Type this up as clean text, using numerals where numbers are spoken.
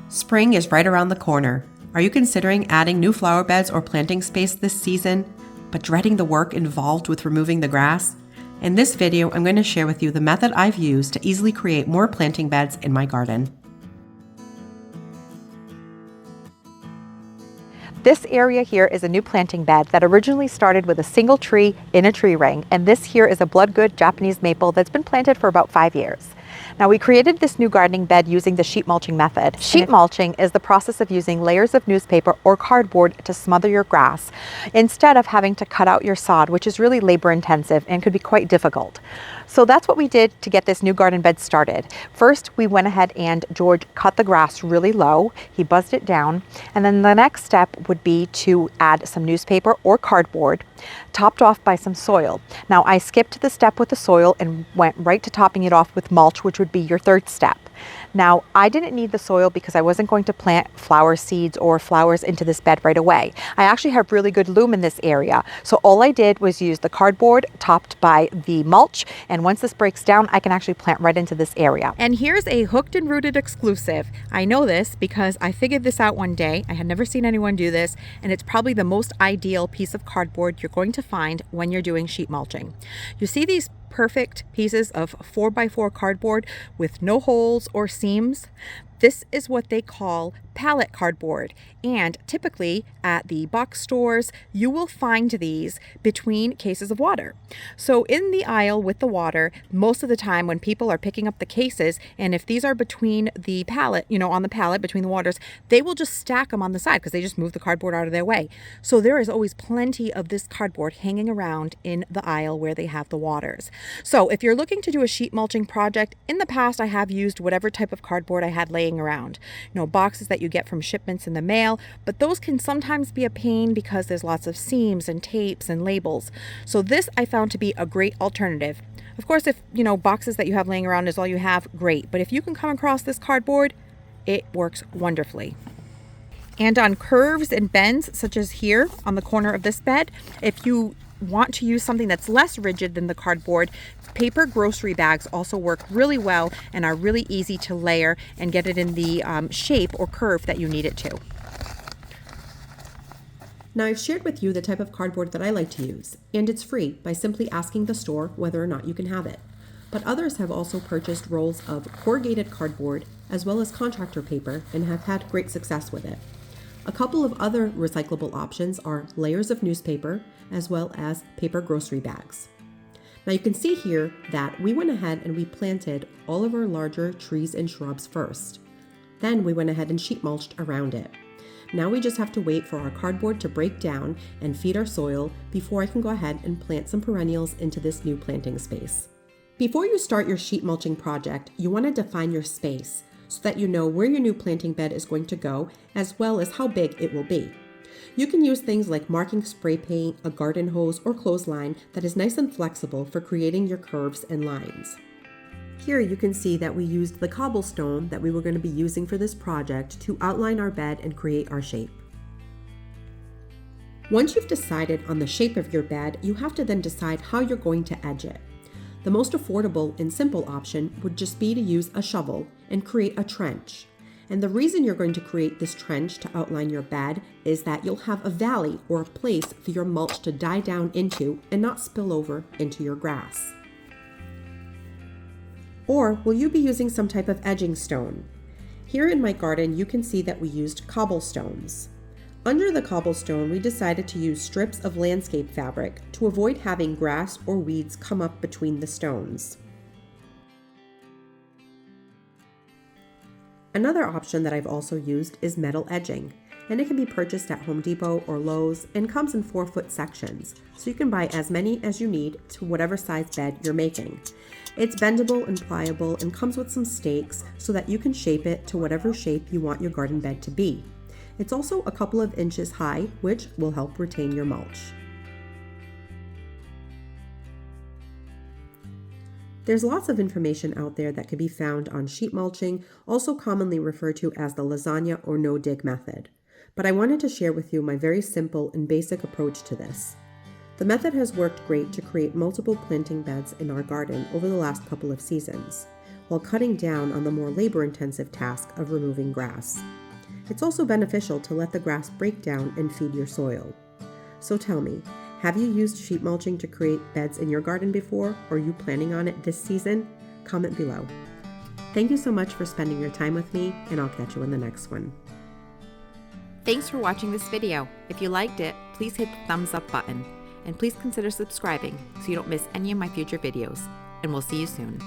Spring is right around the corner. Are you considering adding new flower beds or planting space this season, but dreading the work involved with removing the grass? In this video, I'm going to share with you the method I've used to easily create more planting beds in my garden. This area here is a new planting bed that originally started with a single tree in a tree ring, and this here is a blood-good Japanese maple that's been planted for about 5 years. Now, we created this new gardening bed using the sheet mulching method. Sheet mulching is the process of using layers of newspaper or cardboard to smother your grass instead of having to cut out your sod, which is really labor intensive and could be quite difficult. So that's what we did to get this new garden bed started. First, we went ahead and George cut the grass really low. He buzzed it down. And then the next step would be to add some newspaper or cardboard, topped off by some soil. Now, I skipped the step with the soil and went right to topping it off with mulch, which would be your third step. Now, I didn't need the soil because I wasn't going to plant flower seeds or flowers into this bed right away. I actually have really good loom in this area. So all I did was use the cardboard topped by the mulch. And once this breaks down, I can actually plant right into this area. And here's a hooked and rooted exclusive. I know this because I figured this out one day. I had never seen anyone do this, and it's probably the most ideal piece of cardboard you're going to find when you're doing sheet mulching. You see these perfect pieces of 4x4 cardboard with no holes or seams? This is what they call pallet cardboard, and typically at the box stores you will find these between cases of water. So in the aisle with the water, most of the time when people are picking up the cases, and if these are between the pallet, on the pallet between the waters, they will just stack them on the side because they just move the cardboard out of their way. So there is always plenty of this cardboard hanging around in the aisle where they have the waters. So if you're looking to do a sheet mulching project, in the past I have used whatever type of cardboard I had laying around, boxes that you get from shipments in the mail, but those can sometimes be a pain because there's lots of seams and tapes and labels. So this I found to be a great alternative. Of course, if boxes that you have laying around is all you have, great, but if you can come across this cardboard, it works wonderfully. And on curves and bends, such as here on the corner of this bed, if you want to use something that's less rigid than the cardboard, paper grocery bags also work really well and are really easy to layer and get it in the shape or curve that you need it to. Now, I've shared with you the type of cardboard that I like to use, and it's free by simply asking the store whether or not you can have it. But others have also purchased rolls of corrugated cardboard as well as contractor paper and have had great success with it. A couple of other recyclable options are layers of newspaper as well as paper grocery bags. Now you can see here that we went ahead and we planted all of our larger trees and shrubs first. Then we went ahead and sheet mulched around it. Now we just have to wait for our cardboard to break down and feed our soil before I can go ahead and plant some perennials into this new planting space. Before you start your sheet mulching project, you want to define your space so that you know where your new planting bed is going to go as well as how big it will be. You can use things like marking spray paint, a garden hose, or clothesline that is nice and flexible for creating your curves and lines. Here you can see that we used the cobblestone that we were going to be using for this project to outline our bed and create our shape. Once you've decided on the shape of your bed, you have to then decide how you're going to edge it. The most affordable and simple option would just be to use a shovel and create a trench. And the reason you're going to create this trench to outline your bed is that you'll have a valley or a place for your mulch to die down into and not spill over into your grass. Or will you be using some type of edging stone? Here in my garden, you can see that we used cobblestones. Under the cobblestone, we decided to use strips of landscape fabric to avoid having grass or weeds come up between the stones. Another option that I've also used is metal edging, and it can be purchased at Home Depot or Lowe's and comes in 4-foot sections, so you can buy as many as you need to whatever size bed you're making. It's bendable and pliable and comes with some stakes so that you can shape it to whatever shape you want your garden bed to be. It's also a couple of inches high, which will help retain your mulch. There's lots of information out there that can be found on sheet mulching, also commonly referred to as the lasagna or no-dig method. But I wanted to share with you my very simple and basic approach to this. The method has worked great to create multiple planting beds in our garden over the last couple of seasons. while cutting down on the more labor-intensive task of removing grass. It's also beneficial to let the grass break down and feed your soil. So tell me, have you used sheet mulching to create beds in your garden before, or are you planning on it this season? Comment below. Thank you so much for spending your time with me, and I'll catch you in the next one. Thanks for watching this video. If you liked it, please hit the thumbs up button, and please consider subscribing so you don't miss any of my future videos. And we'll see you soon.